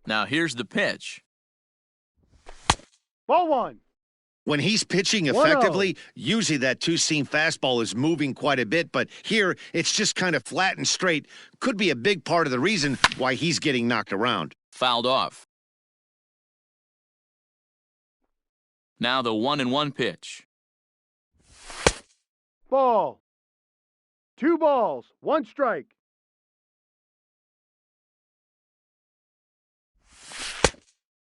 Now here's the pitch. Ball one. When he's pitching effectively, usually that two-seam fastball is moving quite a bit, but here it's just kind of flat and straight. Could be a big part of the reason why he's getting knocked around. Fouled off. Now the 1-1 pitch. Ball. 2 balls, 1 strike.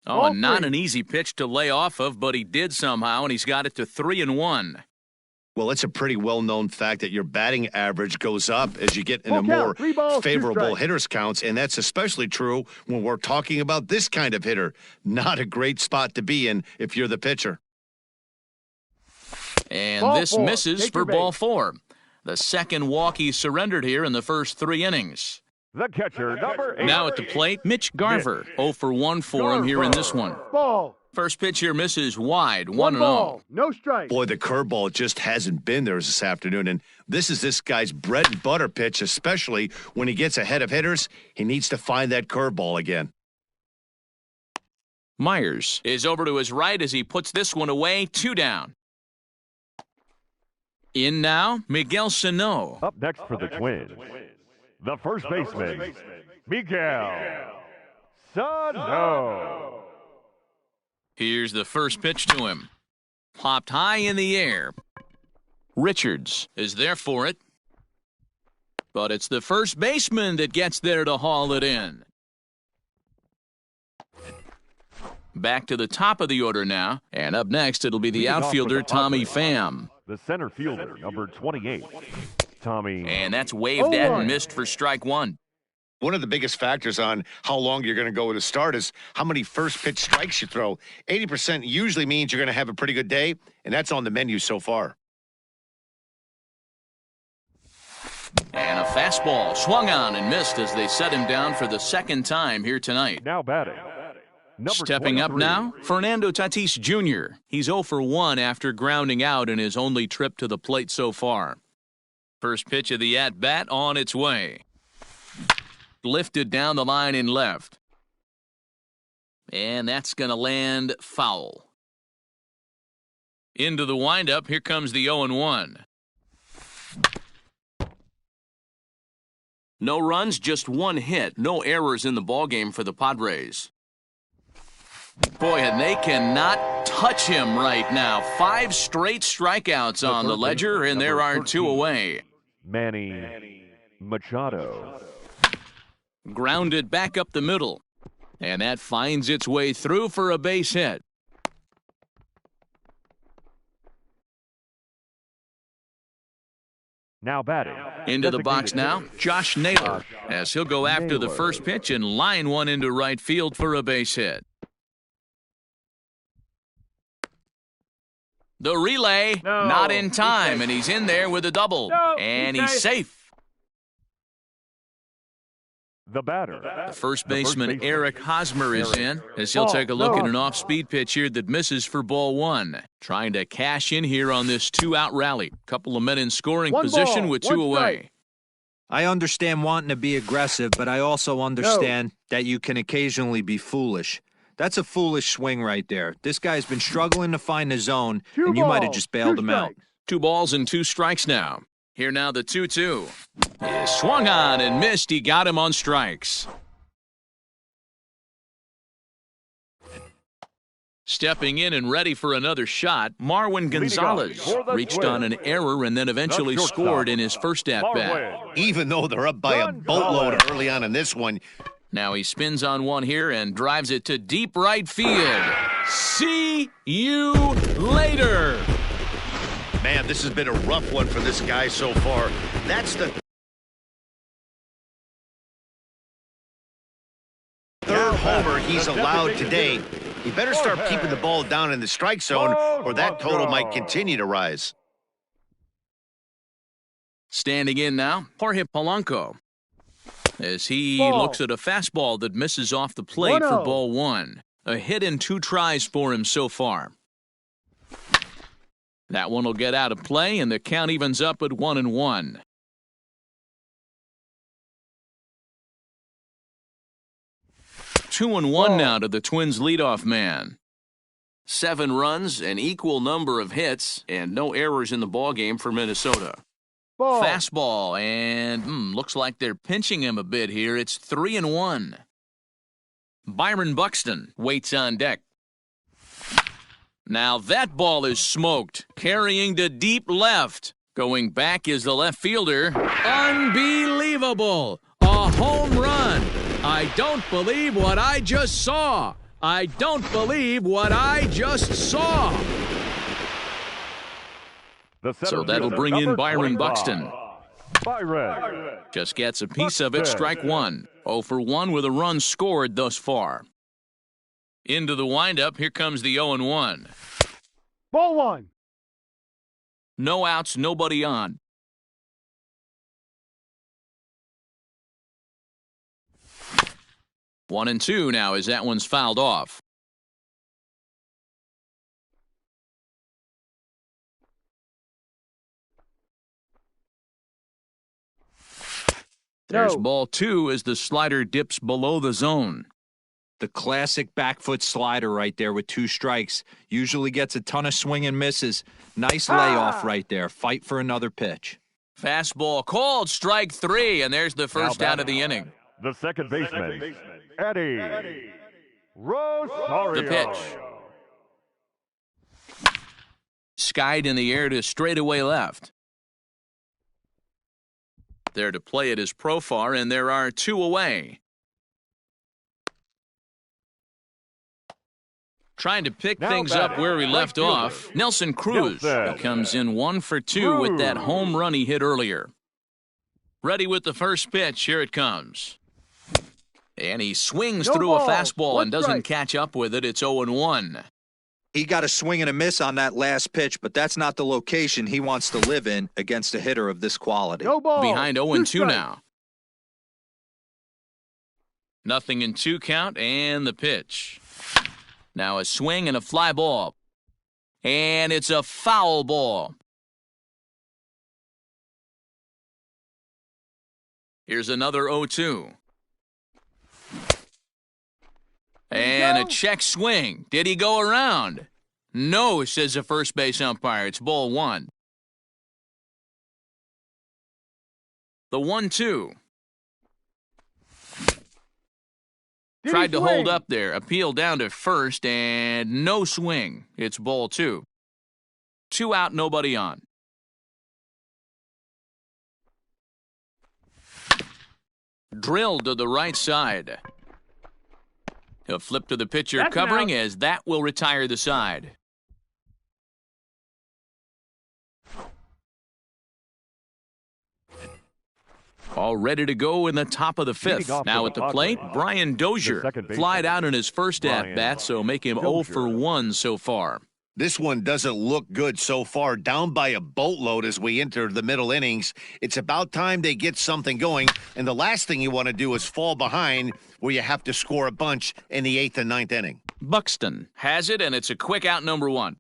Oh, not an easy pitch to lay off of, but he did somehow, and he's got it to 3-1. Well, it's a pretty well-known fact that your batting average goes up as you get into more favorable hitters counts, and that's especially true when we're talking about this kind of hitter. Not a great spot to be in if you're the pitcher. And this misses for ball 4. The second walk he surrendered here in the first 3 innings. The catcher, number 8. Now at the plate, Mitch Garver. 0 for 1 for him here in this one. Ball. First pitch here misses wide, 1-0. No strike. Boy, the curveball just hasn't been there this afternoon, and this is this guy's bread and butter pitch, especially when he gets ahead of hitters. He needs to find that curveball again. Myers is over to his right as he puts this one away, 2 down. In now, Miguel Sano. Up next for the Twins, the first baseman, Miguel Sano. Here's the first pitch to him. Popped high in the air. Richards is there for it. But it's the first baseman that gets there to haul it in. Back to the top of the order now. And up next, it'll be the outfielder, Tommy Pham. The center fielder, number 28, Tommy. And that's waved at and missed for strike 1. One of the biggest factors on how long you're going to go with a start is how many first pitch strikes you throw. 80% usually means you're going to have a pretty good day, and that's on the menu so far. And a fastball swung on and missed as they set him down for the second time here tonight. Now batting. Stepping up now, Fernando Tatis Jr. He's 0 for 1 after grounding out in his only trip to the plate so far. First pitch of the at-bat on its way. Lifted down the line in left. And that's going to land foul. Into the windup, here comes the 0-1. No runs, just 1 hit. No errors in the ballgame for the Padres. Boy, and they cannot touch him right now. 5 straight strikeouts on the ledger, and there are 2 away. Manny Machado. Grounded back up the middle. And that finds its way through for a base hit. Now batting. Into the box now, Josh Naylor, as he'll go after the first pitch and line one into right field for a base hit. The relay, not in time, and he's in there with a double. And he's safe. The batter. The first baseman, Eric Hosmer, is in, as he'll take a look at an off-speed pitch here that misses for ball 1. Trying to cash in here on this 2-out rally. Couple of men in scoring position with 2 away. I understand wanting to be aggressive, but I also understand that you can occasionally be foolish. That's a foolish swing right there. This guy's been struggling to find the zone, and you might have just bailed him out. 2 balls and 2 strikes now. Here now the 2-2. He swung on and missed. He got him on strikes. Stepping in and ready for another shot, Marwin Gonzalez reached on an error and then eventually scored in his first at-bat. Even though they're up by a boatload early on in this one. Now he spins on one here and drives it to deep right field. See you later. Man, this has been a rough one for this guy so far. That's the 3rd homer he's allowed today. He better start keeping the ball down in the strike zone, or that total might continue to rise. Standing in now, Jorge Polanco, as he looks at a fastball that misses off the plate for ball 1. A hit and 2 tries for him so far. That one will get out of play, and the count evens up at 1-1. 2-1 now to the Twins' leadoff man. 7 runs, an equal number of hits, and no errors in the ballgame for Minnesota. Ball. Fastball, and looks like they're pinching him a bit here. It's 3-1. Byron Buxton waits on deck. Now that ball is smoked, carrying to deep left. Going back is the left fielder. Unbelievable! A home run! I don't believe what I just saw! I don't believe what I just saw! So that'll bring in Byron Buxton. Byron Just gets a piece of it, strike one. 0 for 1 with a run scored thus far. Into the windup, here comes the 0-1. Ball 1. No outs, nobody on. One and two now as that one's fouled off. There's ball 2 as the slider dips below the zone. The classic back foot slider right there with 2 strikes. Usually gets a ton of swing and misses. Nice layoff right there. Fight for another pitch. Fastball called, strike 3, and there's the first out of the inning. The second baseman, Eddie Rosario. The pitch. Skied in the air to straightaway left. There to play it is Profar, and there are 2 away. Trying to pick things up where we left off, Nelson Cruz. He comes in 1 for 2 with that home run he hit earlier. Ready with the first pitch. Here it comes. And he swings through a fastball and doesn't catch up with it. It's 0-1. He got a swing and a miss on that last pitch, but that's not the location he wants to live in against a hitter of this quality. Behind 0-2 now. Nothing in 2 count, and the pitch. Now a swing and a fly ball. And it's a foul ball. Here's another 0-2. And a check swing. Did he go around? No, says the first base umpire. It's ball 1. The 1-2. Tried to hold up there. Appeal down to first, and no swing. It's ball 2. 2 out, nobody on. Drilled to the right side. He'll flip to the pitcher covering as that will retire the side. All ready to go in the top of the 5th. Now at the plate, Brian Dozier. Flied out in his first at-bat, so make him 0 for 1 so far. This one doesn't look good so far. Down by a boatload as we enter the middle innings. It's about time they get something going. And the last thing you want to do is fall behind where you have to score a bunch in the 8th and 9th inning. Buxton has it, and it's a quick out number 1.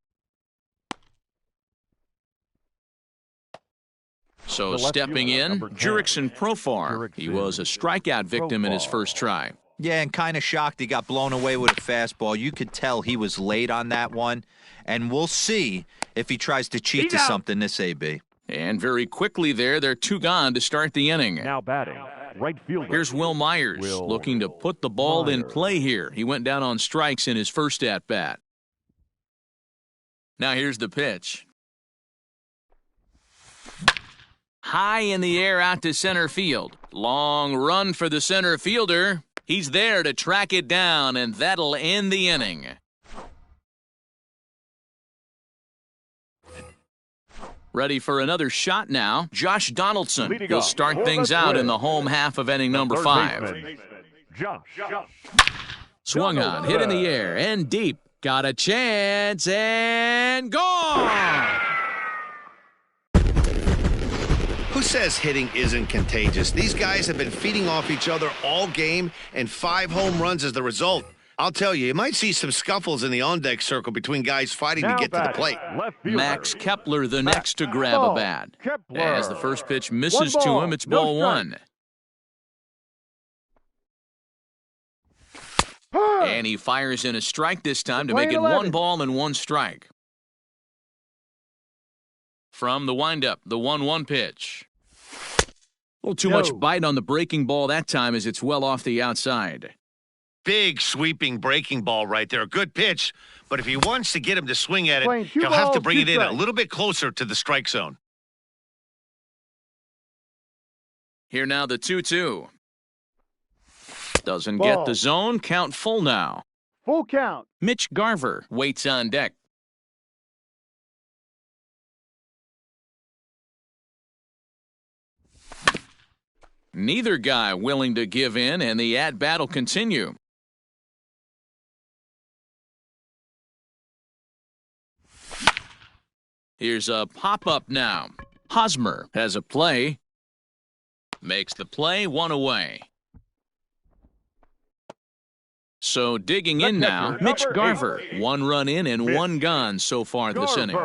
So stepping in, Jurickson Profar. He was a strikeout victim in his first try. Yeah, and kind of shocked he got blown away with a fastball. You could tell he was late on that one. And we'll see if he tries to cheat to something this AB. And very quickly there, they're 2 gone to start the inning. Now batting, right fielder. Here's Will Myers looking to put the ball in play here. He went down on strikes in his first at-bat. Now here's the pitch. High in the air out to center field. Long run for the center fielder. He's there to track it down, and that'll end the inning. Ready for another shot now. Josh Donaldson will start things out in the home half of inning number 5. Swung on, hit in the air, and deep. Got a chance, and gone! Who says hitting isn't contagious? These guys have been feeding off each other all game, and 5 home runs is the result. I'll tell you might see some scuffles in the on-deck circle between guys fighting to get to the plate. Max Kepler the next to grab a bat. As the first pitch misses to him, it's ball one. And he fires in a strike this time to make it 1 ball and 1 strike. From the windup, the 1-1 pitch. A little too much bite on the breaking ball that time as it's well off the outside. Big sweeping breaking ball right there. A good pitch, but if he wants to get him to swing at it, he'll have to bring it in a little bit closer to the strike zone. Here now the 2-2. Doesn't get the zone. Count full now. Full count. Mitch Garver waits on deck. Neither guy willing to give in, and the at-bat will continue. Here's a pop-up now. Hosmer has a play. Makes the play, 1 away. So digging in now, Mitch Garver. 1 run in and 1 gone so far this inning.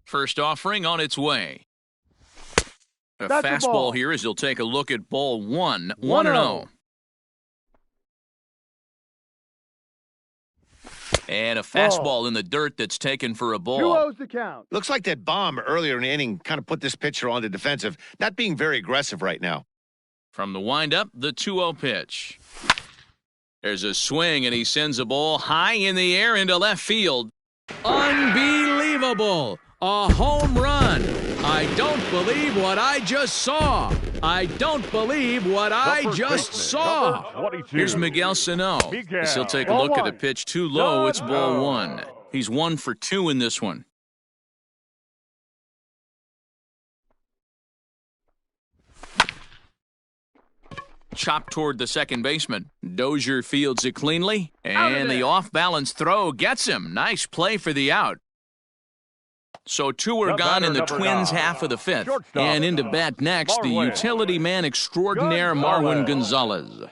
First offering on its way. A fastball here as he'll take a look at ball 1. 1-0. And a fastball in the dirt that's taken for a ball. 2-0's the count. Looks like that bomb earlier in the inning kind of put this pitcher on the defensive, not being very aggressive right now. From the windup, the 2-0 pitch. There's a swing, and he sends a ball high in the air into left field. Unbelievable! A home run! I don't believe what I just saw. I don't believe what I just saw. Here's Miguel Sano. As he'll take a look at a pitch too low. It's ball 1. He's 1 for 2 in this one. Chopped toward the second baseman. Dozier fields it cleanly, and the off-balance throw gets him. Nice play for the out. So 2 are gone in the Twins' half of the 5th. And into bat next, the utility man extraordinaire Marwin Gonzalez.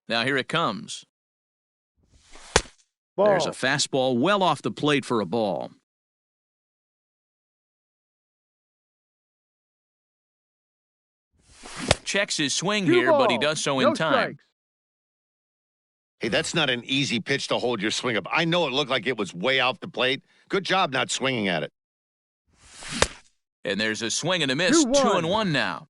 Now here it comes. There's a fastball well off the plate for a ball. Checks his swing here, but he does so in time. Hey, that's not an easy pitch to hold your swing up. I know it looked like it was way off the plate. Good job not swinging at it. And there's a swing and a miss. 2-1 now.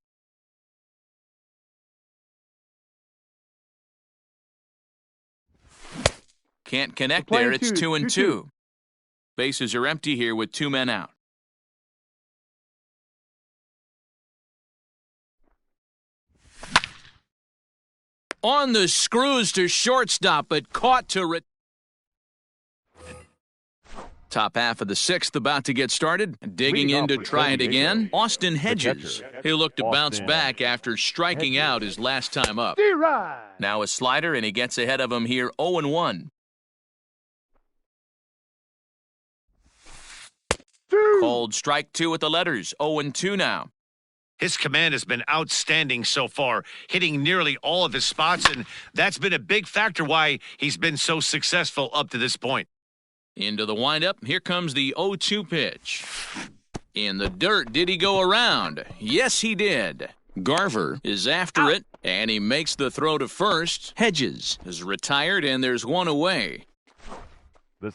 Can't connect there. It's 2-2. Bases are empty here with 2 men out. On the screws to shortstop, but caught to top half of the 6th about to get started. Digging in to try it again. Austin Hedges. He'll look to bounce back after striking out his last time up. Now a slider, and he gets ahead of him here 0-1. Called strike 2 with the letters. 0-2 now. His command has been outstanding so far, hitting nearly all of his spots, and that's been a big factor why he's been so successful up to this point. Into the windup, here comes the 0-2 pitch. In the dirt, did he go around? Yes, he did. Garver is after it, and he makes the throw to first. Hedges is retired, and there's 1 away.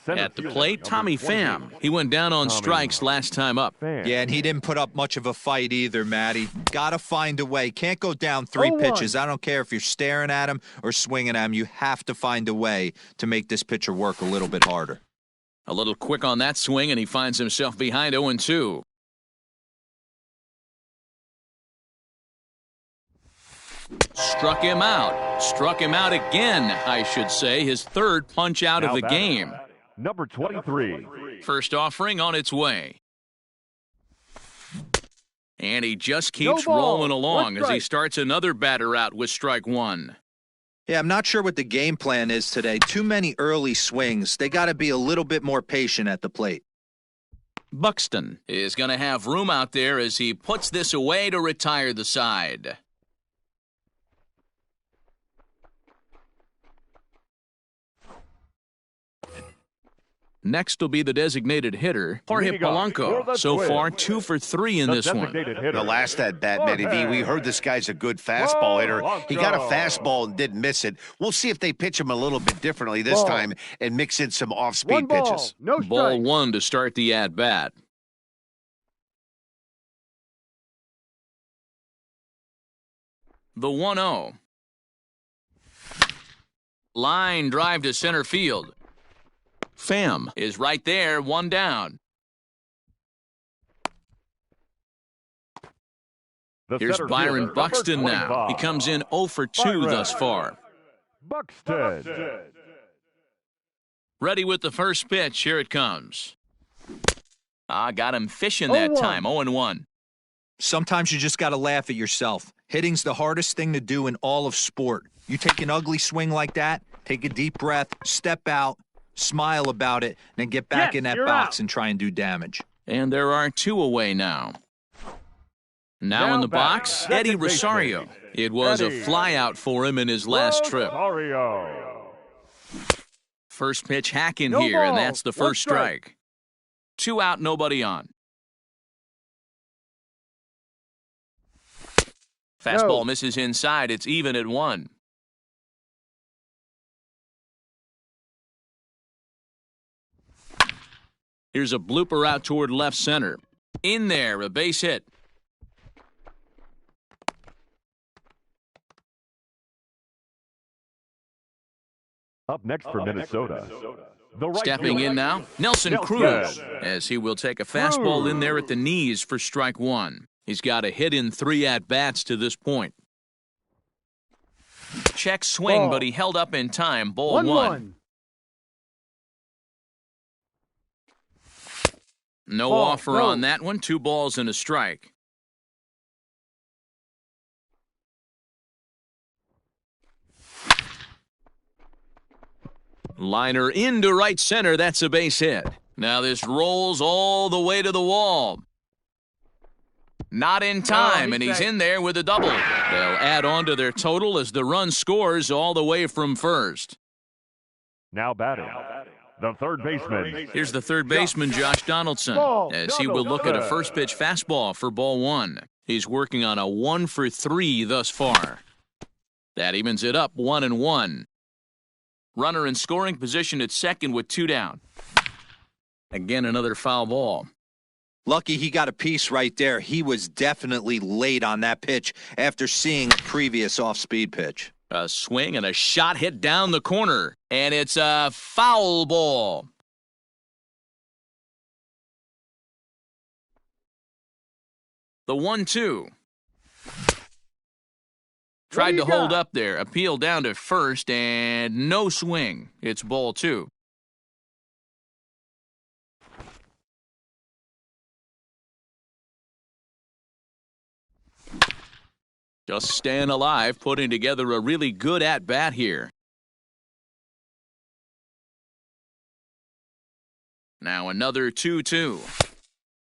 At the plate, Tommy Pham. He went down on strikes last time up. Yeah, and he didn't put up much of a fight either, Matty. Gotta find a way. Can't go down 3 pitches. I don't care if you're staring at him or swinging at him. You have to find a way to make this pitcher work a little bit harder. A little quick on that swing, and he finds himself behind 0-2. Struck him out. Struck him out again, I should say. His 3rd punch out of the game. Number 23. First offering on its way. And he just keeps rolling along as he starts another batter out with strike 1. Yeah, I'm not sure what the game plan is today. Too many early swings. They got to be a little bit more patient at the plate. Buxton is going to have room out there as he puts this away to retire the side. Next will be the designated hitter, Jorge Liga for Polanco. the So Twins. far, 2 for 3 in The this one. designated hitter, The last at bat, Matty V, we heard this guy's a good fastball hitter. He got a fastball and didn't miss it. We'll see if they pitch him a little bit differently this time and mix in some off-speed pitches. No Ball strike. 1 to start the at-bat. The 1-0. Line drive to center field. Pham is right there, 1 down. Here's Byron Buxton now. He comes in 0 for 2 thus far. Buxton. Ready with the first pitch. Here it comes. Got him fishing that time. 0-1. Sometimes you just got to laugh at yourself. Hitting's the hardest thing to do in all of sport. You take an ugly swing like that, take a deep breath, step out, smile about it, and then get back in that box and try and do damage. And there are 2 away now. Now in the box, Eddie Rosario. It was a flyout for him in his last trip. First pitch hack in here, and that's the first strike. 2 out, nobody on. Fastball misses inside. It's even at 1. Here's a blooper out toward left center. In there, a base hit. Up next for Minnesota. Stepping in now, Nelson Cruz, as he will take a fastball in there at the knees for strike 1. He's got a hit in 3 at-bats to this point. Check swing, but he held up in time. Ball 1. No offer on that one. 2 balls and a strike. Liner into right center. That's a base hit. Now this rolls all the way to the wall. Not in time, and he's in there with a double. They'll add on to their total as the run scores all the way from first. Now batting, the third baseman. Here's the third baseman, Josh Donaldson, as he will look at a first pitch fastball for ball 1. He's working on a 1 for 3 thus far. That evens it up, 1-1. Runner in scoring position at second with 2 down. Again, another foul ball. Lucky he got a piece right there. He was definitely late on that pitch after seeing a previous off-speed pitch. A swing and a shot hit down the corner, and it's a foul ball. The 1-2. Tried to hold up there, appeal down to first, and no swing. It's ball 2. Just staying alive, putting together a really good at-bat here. Now another 2-2.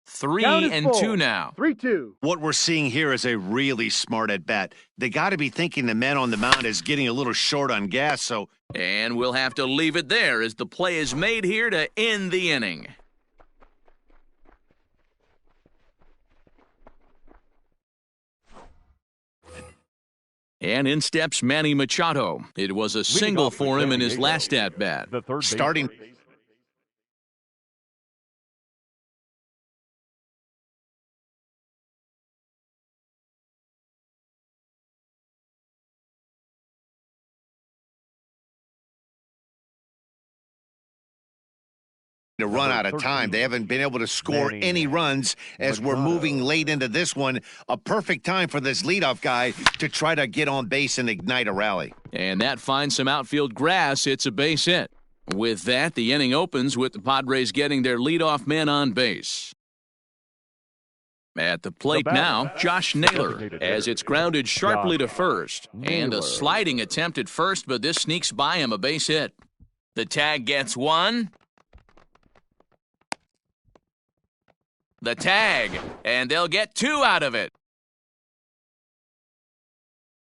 3-2 now. 3-2. What we're seeing here is a really smart at-bat. They got to be thinking the man on the mound is getting a little short on gas, so... And we'll have to leave it there as the play is made here to end the inning. And in steps Manny Machado. It was a single for him in his last at-bat. Starting... to run out of time. They haven't been able to score any runs as we're moving late into this one. A perfect time for this leadoff guy to try to get on base and ignite a rally. And that finds some outfield grass. It's a base hit. With that, the inning opens with the Padres getting their leadoff man on base. At the plate now, Josh Naylor, as it's grounded sharply to first. And a sliding attempt at first, but this sneaks by him, a base hit. The tag gets 1. The tag, and they'll get 2 out of it.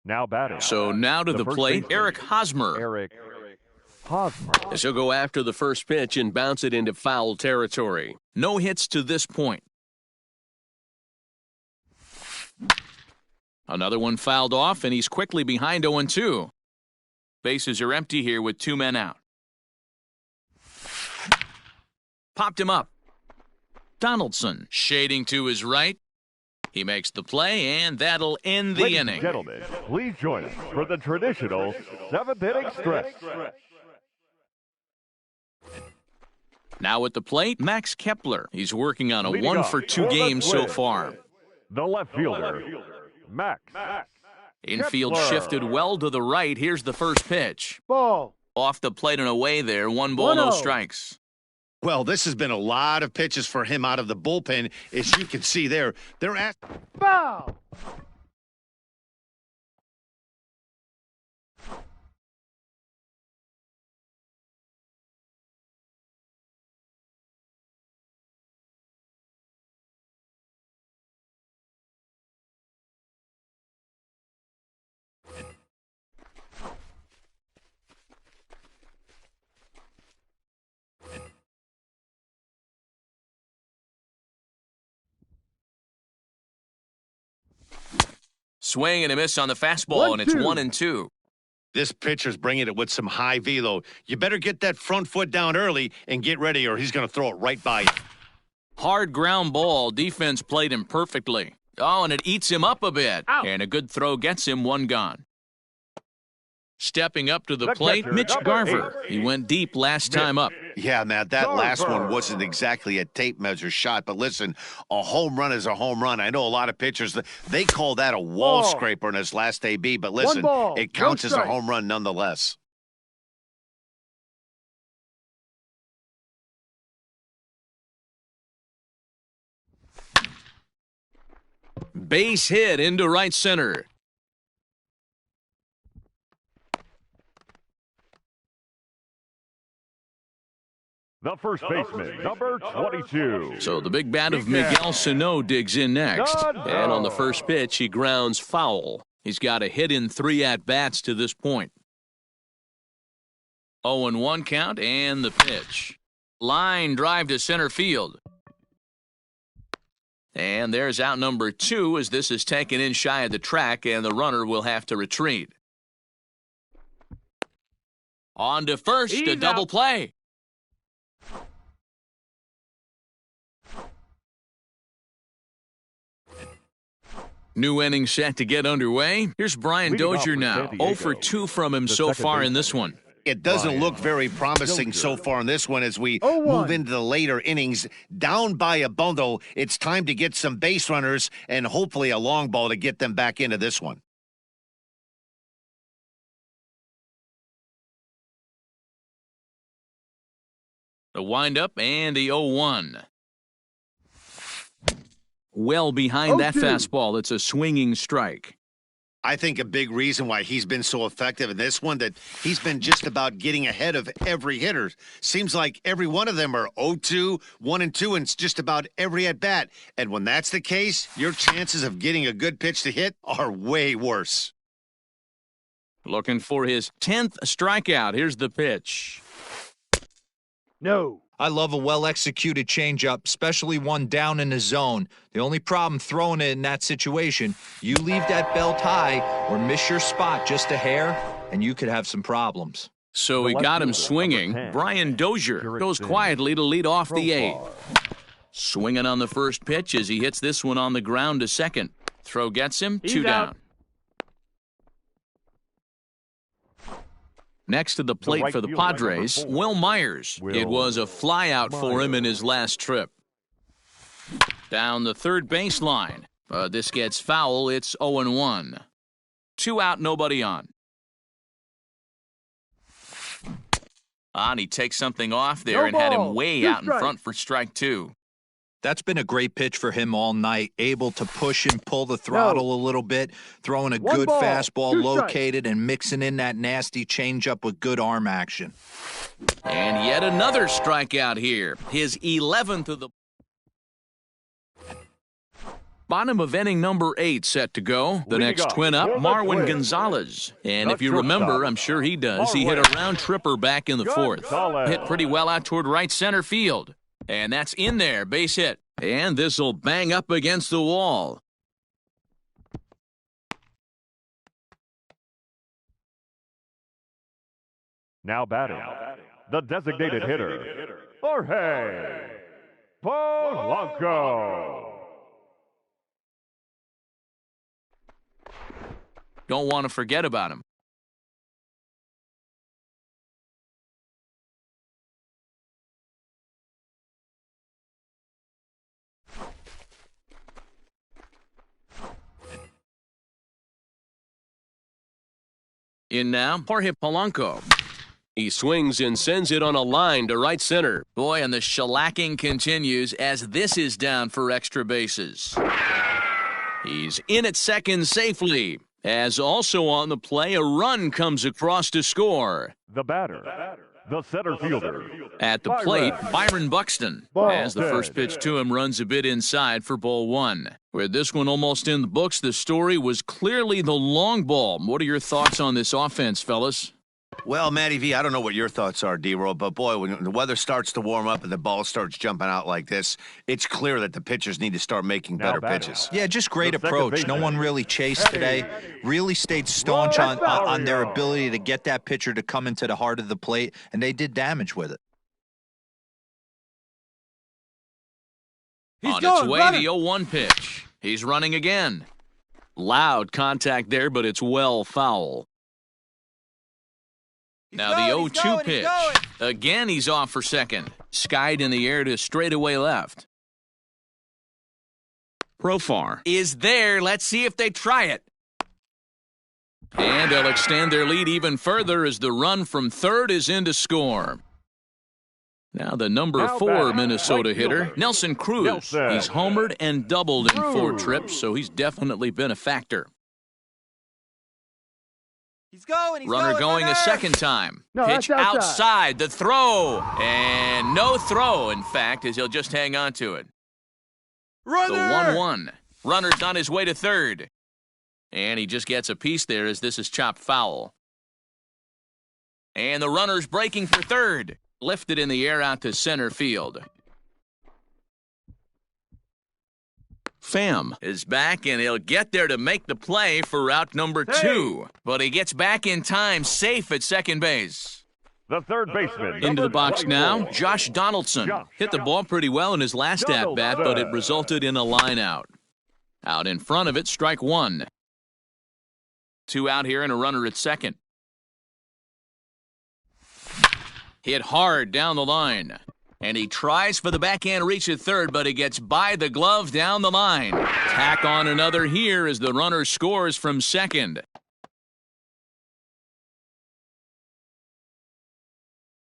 Now batting. So now to the plate, Eric Hosmer. Hosmer. As he'll go after the first pitch and bounce it into foul territory. No hits to this point. Another one fouled off, and he's quickly behind 0-2. Bases are empty here with 2 men out. Popped him up. Donaldson shading to his right. He makes the play, and that'll end the Ladies inning. and gentlemen, please join us for the traditional 7th inning stretch. Now at the plate, Max Kepler. He's working on a Leading 1 off for 2 for the games so Twins, far. The left fielder, Max. Infield Kepler. shifted well to the right. Here's the first pitch. Ball. Off the plate and away there. 1 ball, no 1-0. strikes. Well, this has been a lot of pitches for him out of the bullpen. As you can see there, they're at. Foul. Swing and a miss on the fastball, and it's 1-2. This pitcher's bringing it with some high velo. You better get that front foot down early and get ready, or he's going to throw it right by you. Hard ground ball. Defense played him perfectly. Oh, and it eats him up a bit. Out. And a good throw gets him 1 gone. Stepping up to the The plate, catcher, Mitch number Garver. 8. He went deep last time up. Yeah, Matt, that last one Garver. wasn't exactly a tape measure shot, but listen, a home run is a home run. I know a lot of pitchers, they call that a wall Ball. scraper in his last AB, but listen, ball, it counts no as a strike. home run nonetheless. Base hit into right center. The first baseman, number 22. So the big bat of Miguel Sano digs in next. And on the first pitch, he grounds foul. He's got a hit in 3 at-bats to this point. 0-1 count and the pitch. Line drive to center field. And there's out number 2 as this is taken in shy of the track, and the runner will have to retreat. On to first, a double play. New inning set to get underway. Here's Brian Leading off Dozier for now. San Diego, 0 for 2 from him the so second far in baseman. this one. It doesn't Brian look very promising so Dozier. far in this one as we 0-1. move into the later innings. Down by a bundle, it's time to get some base runners and hopefully a long ball to get them back into this one. The windup and the 0-1. Well behind that 0-2. fastball. It's a swinging strike. I think a big reason why he's been so effective in this one that he's been just about getting ahead of every hitter. Seems like every one of them are 0-2, 1-2, and it's just about every at bat. And when that's the case, your chances of getting a good pitch to hit are way worse. Looking for his 10th strikeout. Here's the pitch. No. I love a well-executed changeup, especially one down in the zone. The only problem throwing it in that situation, you leave that belt high or miss your spot just a hair, and you could have some problems. So The he left got him fielder, swinging. number 10, Brian Dozier Jarrett goes Sims. quietly to lead off the 8th. Profile. Swinging on the first pitch as he hits this one on the ground to second. Throw gets him, He's 2 down. out. Next to the plate right for the fielder, number Padres, 4. Will Myers. Will It was a flyout for him in his last trip. Down the third baseline. This gets foul. It's 0-1. 2 out, nobody on. And he takes something off there No and had him ball. way 2 out in strikes. front for strike 2. That's been a great pitch for him all night, able to push and pull the throttle a little bit, throwing a 1 good ball, fastball 2 strikes. located and mixing in that nasty changeup with good arm action. And yet another strikeout here. His 11th of the... Bottom of inning number 8 set to go. The next Liga twin up, for the Marwin Twins. Gonzalez. And The if you remember, shortstop, I'm sure he does, he hit Marwin a round tripper back in the 4th. Gonzalez. Hit pretty well out toward right center field. And that's in there, base hit. And this will bang up against the wall. Now batting, the designated hitter, Jorge Polanco. Don't want to forget about him. In now, Jorge Polanco. He swings and sends it on a line to right center. Boy, and the shellacking continues as this is down for extra bases. He's in at second safely. As also on the play, a run comes across to score. The batter, the center fielder. At the plate, Byron Buxton. Ball As the first pitch to him runs a bit inside for ball 1. With this one almost in the books, the story was clearly the long ball. What are your thoughts on this offense, fellas? Well, Matty V, I don't know what your thoughts are, D-Roll, but boy, when the weather starts to warm up and the ball starts jumping out like this, it's clear that the pitchers need to start making Now better batting. pitches. Yeah, just great The second approach. No baseman. one really chased today. Really stayed staunch on their ability to get that pitcher to come into the heart of the plate, and they did damage with it. On its way, the 0-1 pitch. He's running again. Loud contact there, but it's well foul. Now the 0-2 pitch. Again, he's off for second. Skied in the air to straightaway left. Profar is there. Let's see if they try it. And they'll extend their lead even further as the run from third is in to score. Now the number Now 4 batting, Minnesota right hitter, fielder, Nelson Cruz. Nelson. He's homered and doubled in 4 Cruz. trips, so he's definitely been a factor. He's going. Runner going a second time. No, Pitch that's outside. outside. The throw. And no throw, in fact, as he'll just hang on to it. The 1-1. Runner's on his way to third. And he just gets a piece there as this is chopped foul. And the runner's breaking for third. Lifted in the air out to center field. Pham is back, and he'll get there to make the play for route number 2. But he gets back in time, safe at second base. The third baseman. Into the number box 24. now, Josh Donaldson. Hit the ball pretty well in his last at-bat, but it resulted in a line out. Out in front of it, strike 1. 2 out here and a runner at second. Hit hard down the line. And he tries for the backhand reach at third, but he gets by the glove down the line. Tack on another here as the runner scores from second.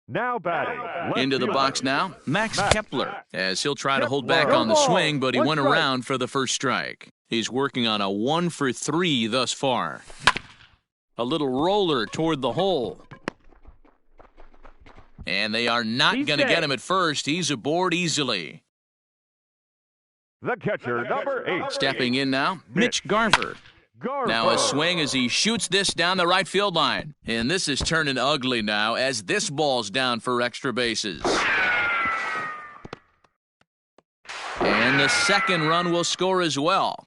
Now batting. left Into the fielder, box now, Max Max Kepler, as he'll try to hold back Kepler. on the swing, but he One went strike. around for the first strike. He's working on a 1 for 3 thus far. A little roller toward the hole. And they are not He's going to get safe. him at first. He's aboard easily. The catcher, number 8. Stepping in now, Mitch Garver. Garver. Now a swing as he shoots this down the right field line. And this is turning ugly now as this ball's down for extra bases. And the second run will score as well.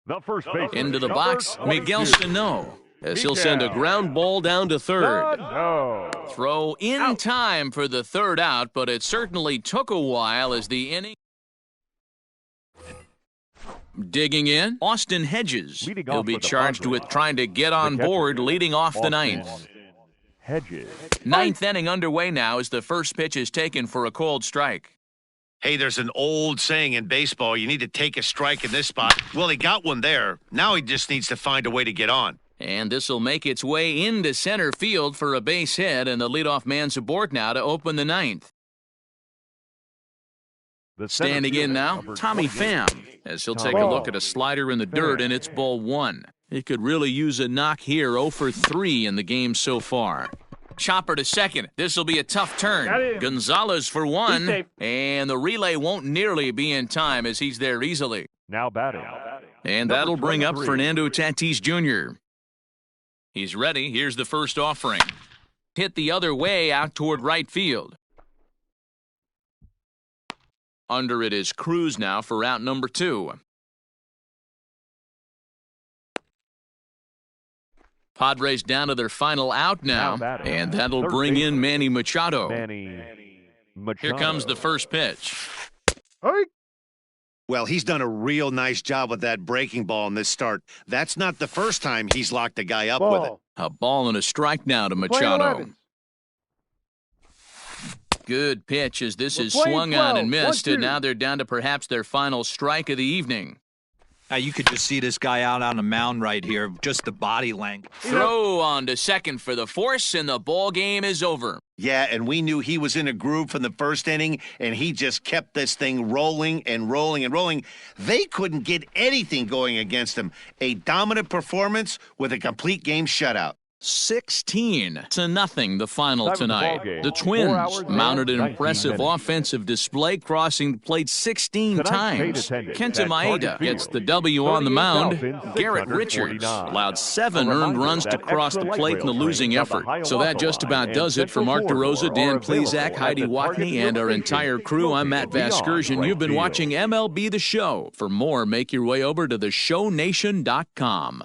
The first baseman. Into the number box, 22. Miguel Sano, as he'll send a ground ball down to third. No. Throw in time for the third out, but it certainly took a while as the inning. Digging in, Austin Hedges. Leading He'll off be with the charged bunt. with trying to get on catcher, board, leading off the Austin ninth. Hedges. Ninth inning underway now as the first pitch is taken for a cold strike. Hey, there's an old saying in baseball, you need to take a strike in this spot. Well, he got one there. Now he just needs to find a way to get on. And this will make its way into center field for a base hit, and the leadoff man's aboard now to open the ninth. The center Standing in fielder, now, number Tommy 28. Pham, as he'll take a look at a slider in the dirt, and it's ball 1. He could really use a knock here, 0 for 3 in the game so far. Chopper to second. This will be a tough turn. Gonzalez for one. And the relay won't nearly be in time as he's there easily. Now batting. And that'll bring up Fernando Tatis Jr. He's ready. Here's the first offering. Hit the other way out toward right field. Under it is Cruz now for out number 2. Padres down to their final out now, and that'll bring in Manny Machado. Here comes the first pitch. Well, he's done a real nice job with that breaking ball in this start. That's not the first time he's locked a guy up with it. A ball and a strike now to Machado. Good pitch as this is swung on and missed, and now they're down to perhaps their final strike of the evening. Now you could just see this guy out on the mound right here, just the body length. Throw on to second for the force, and the ball game is over. Yeah, and we knew he was in a groove from the first inning, and he just kept this thing rolling and rolling and rolling. They couldn't get anything going against him. A dominant performance with a complete game shutout. 16-0 the final tonight. The Twins mounted an impressive offensive display, crossing the plate 16 times. Kenta Maeda gets the W on the mound. Garrett Richards allowed 7 earned runs to cross the plate in the losing effort. So that just about does it. For Mark DeRosa, Dan Plezak, Heidi Watney, and our entire crew, I'm Matt Vasgersian. You've been watching MLB The Show. For more, make your way over to theshownation.com.